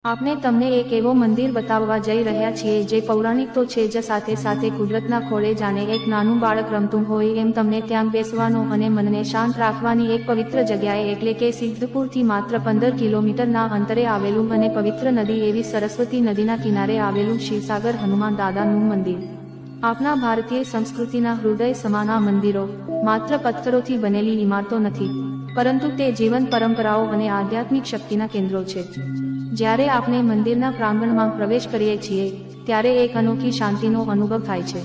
આપણે તમને એક એવો મંદિર બતાવવા જઈ રહ્યા છીએ જે પૌરાણિક તો છે જ સાથે સાથે કુદરતના ખોળે જાણે એક નાનું બાળક રમતું હોય એમ તમને ત્યાં બેસવાનો અને મનને શાંત રાખવાની એક પવિત્ર જગ્યાએ એટલે કે સિદ્ધપુરથી માત્ર 15 કિલોમીટરના અંતરે આવેલું અને પવિત્ર નદી એવી સરસ્વતી નદીના કિનારે આવેલું શિવસાગર હનુમાન દાદાનું મંદિર। આપણા ભારતીય સંસ્કૃતિના હૃદય સમાન આ મંદિરો માત્ર પથ્થરોથી બનેલી ઇમારતો નથી, પરંતુ તે જીવંત પરંપરાઓ અને આધ્યાત્મિક શક્તિના કેન્દ્રો છે। જ્યારે આપણે મંદિરના પ્રાંગણમાં પ્રવેશ કરીએ છીએ ત્યારે એક અનોખી શાંતિનો અનુભવ થાય છે।